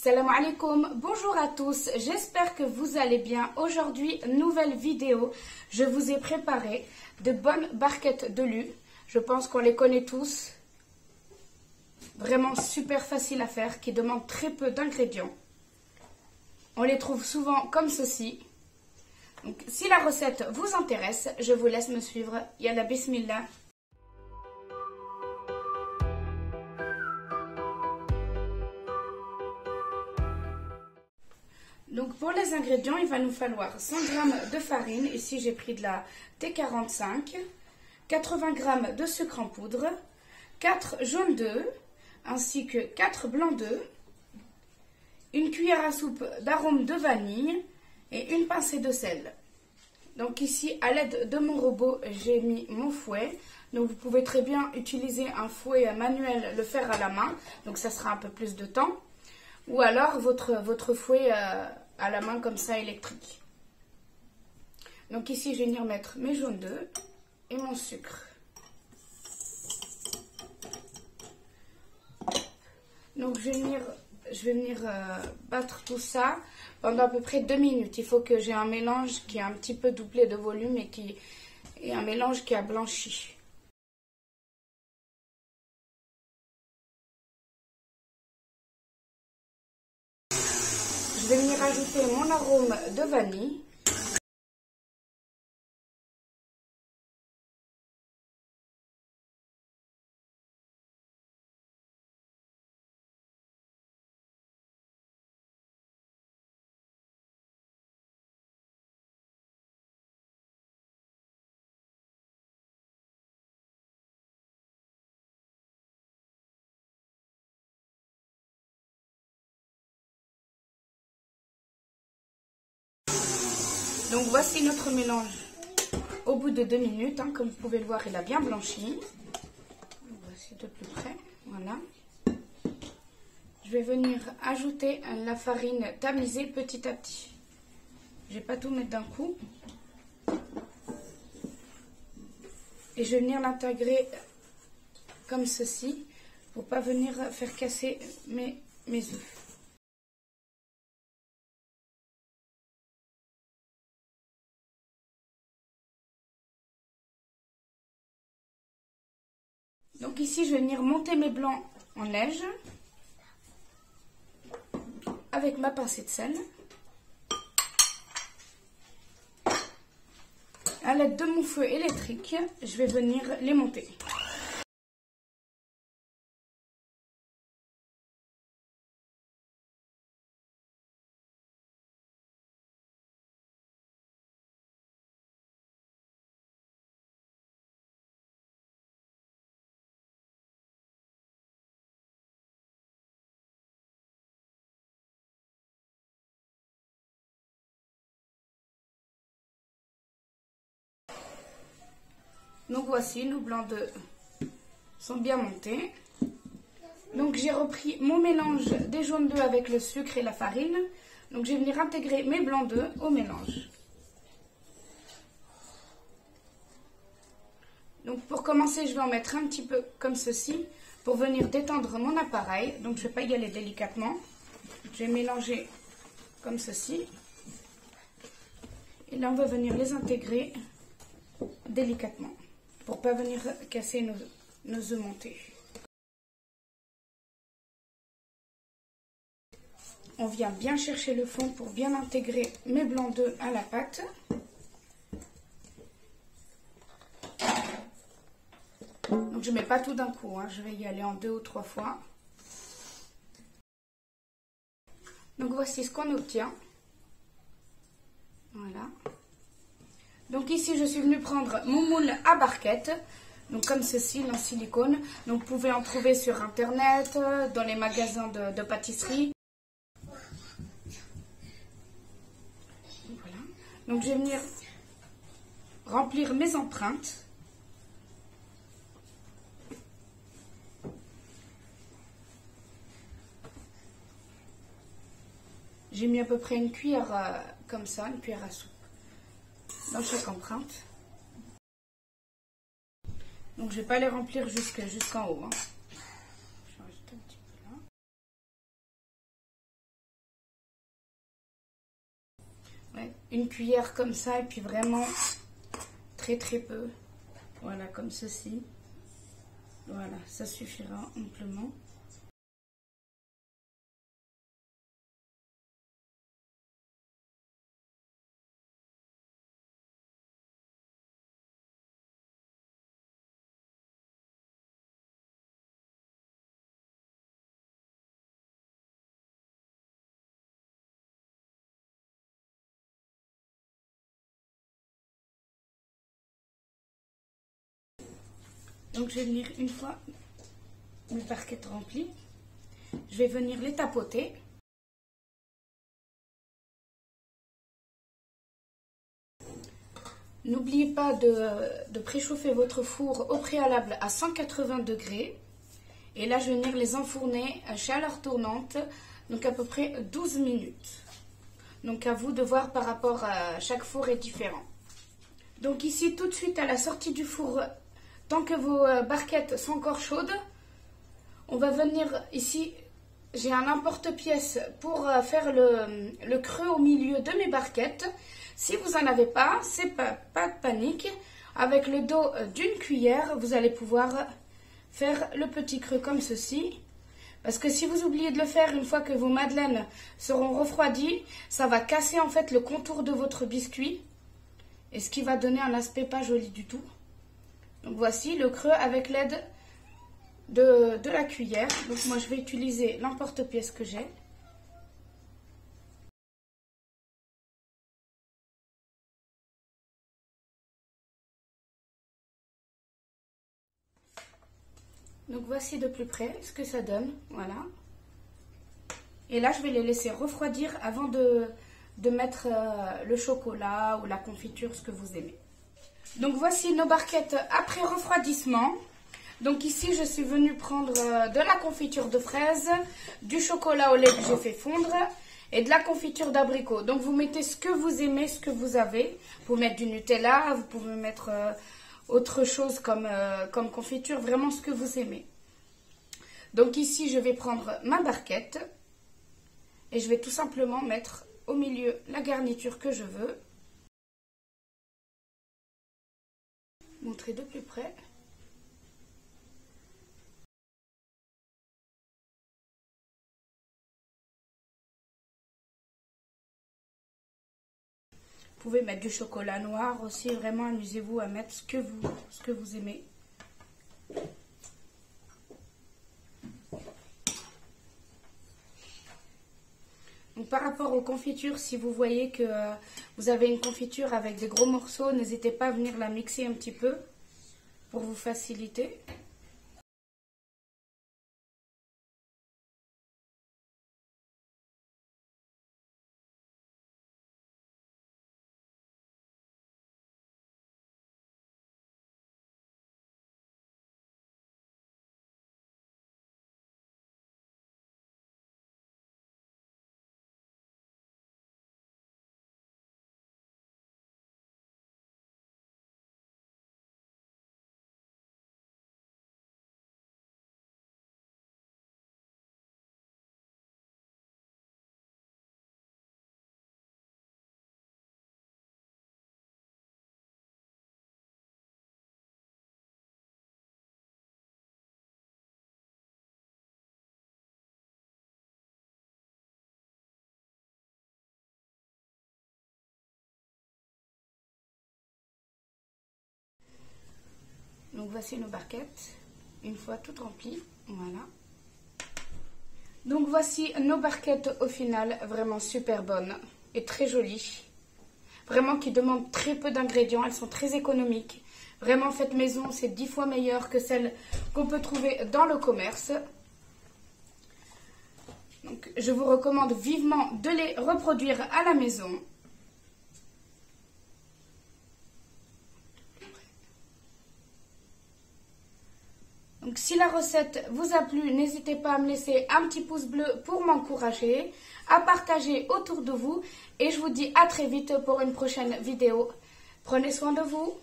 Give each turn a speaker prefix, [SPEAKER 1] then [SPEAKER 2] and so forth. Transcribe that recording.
[SPEAKER 1] Salam alaikum, bonjour à tous, j'espère que vous allez bien. Aujourd'hui, nouvelle vidéo, je vous ai préparé de bonnes barquettes de lu. Je pense qu'on les connaît tous, vraiment super facile à faire, qui demandent très peu d'ingrédients. On les trouve souvent comme ceci. Donc, si la recette vous intéresse, je vous laisse me suivre. Yalla bismillah. Donc pour les ingrédients, il va nous falloir 100 g de farine, ici j'ai pris de la T45, 80 g de sucre en poudre, 4 jaunes d'œufs, ainsi que 4 blancs d'œufs, une cuillère à soupe d'arôme de vanille et une pincée de sel. Donc ici, à l'aide de mon robot, j'ai mis mon fouet. Donc vous pouvez très bien utiliser un fouet manuel, le faire à la main, donc ça sera un peu plus de temps. Ou alors votre fouet à la main comme ça électrique. Donc ici je vais venir mettre mes jaunes d'œufs et mon sucre. Donc je vais venir battre tout ça pendant à peu près 2 minutes. Il faut que j'ai un mélange qui est un petit peu doublé de volume et un mélange qui a blanchi. Je vais venir ajouter mon arôme de vanille. Donc voici notre mélange au bout de 2 minutes. Comme vous pouvez le voir, il a bien blanchi. Voici de plus près. Voilà. Je vais venir ajouter la farine tamisée petit à petit. Je ne vais pas tout mettre d'un coup. Et je vais venir l'intégrer comme ceci pour ne pas venir faire casser mes œufs. Donc ici, je vais venir monter mes blancs en neige avec ma pincée de sel. À l'aide de mon feu électrique, je vais venir les monter. Donc voici, nos blancs d'œufs sont bien montés. Donc j'ai repris mon mélange des jaunes d'œufs avec le sucre et la farine. Donc je vais venir intégrer mes blancs d'œufs au mélange. Donc pour commencer, je vais en mettre un petit peu comme ceci pour venir détendre mon appareil. Donc je ne vais pas y aller délicatement. Je vais mélanger comme ceci. Et là, on va venir les intégrer délicatement pour ne pas venir casser nos œufs montés. On vient bien chercher le fond pour bien intégrer mes blancs d'œufs à la pâte. Donc je ne mets pas tout d'un coup, je vais y aller en 2 ou 3 fois. Donc voici ce qu'on obtient. Voilà. Donc ici je suis venue prendre mon moule à barquette. Donc comme ceci, en silicone. Donc vous pouvez en trouver sur internet, dans les magasins de pâtisserie. Voilà. Donc je vais venir remplir mes empreintes. J'ai mis à peu près une cuillère comme ça, une cuillère à soupe dans chaque empreinte. Donc je ne vais pas les remplir jusqu'en haut. une cuillère comme ça et puis vraiment très peu. Voilà, comme ceci. Voilà, ça suffira amplement. Donc je vais venir, une fois mes barquettes remplies, je vais venir les tapoter. N'oubliez pas de préchauffer votre four au préalable à 180 degrés. Et là, je vais venir les enfourner à chaleur tournante, donc à peu près 12 minutes. Donc à vous de voir par rapport à chaque four est différent. Donc ici, tout de suite à la sortie du four, tant que vos barquettes sont encore chaudes, on va venir ici, j'ai un emporte-pièce pour faire le creux au milieu de mes barquettes. Si vous n'en avez pas, c'est pas de panique. Avec le dos d'une cuillère, vous allez pouvoir faire le petit creux comme ceci. Parce que si vous oubliez de le faire une fois que vos madeleines seront refroidies, ça va casser en fait le contour de votre biscuit. Et ce qui va donner un aspect pas joli du tout. Donc voici le creux avec l'aide de la cuillère. Donc moi je vais utiliser l'emporte-pièce que j'ai. Donc voici de plus près ce que ça donne, voilà. Et là je vais les laisser refroidir avant de mettre le chocolat ou la confiture, ce que vous aimez. Donc voici nos barquettes après refroidissement. Donc ici je suis venue prendre de la confiture de fraises, du chocolat au lait que j'ai fait fondre et de la confiture d'abricot. Donc vous mettez ce que vous aimez, ce que vous avez. Vous pouvez mettre du Nutella, vous pouvez mettre autre chose comme confiture, vraiment ce que vous aimez. Donc ici je vais prendre ma barquette et je vais tout simplement mettre au milieu la garniture que je veux. Montrer de plus près. Vous pouvez mettre du chocolat noir aussi, vraiment amusez-vous à mettre ce que vous aimez. Donc par rapport aux confitures, si vous voyez que vous avez une confiture avec des gros morceaux, n'hésitez pas à venir la mixer un petit peu pour vous faciliter. Donc voici nos barquettes, une fois toutes remplies, voilà. Donc voici nos barquettes au final, vraiment super bonnes et très jolies. Vraiment qui demandent très peu d'ingrédients, elles sont très économiques. Vraiment faites maison, c'est 10 fois meilleur que celles qu'on peut trouver dans le commerce. Donc je vous recommande vivement de les reproduire à la maison. Donc si la recette vous a plu, n'hésitez pas à me laisser un petit pouce bleu pour m'encourager, à partager autour de vous et je vous dis à très vite pour une prochaine vidéo. Prenez soin de vous.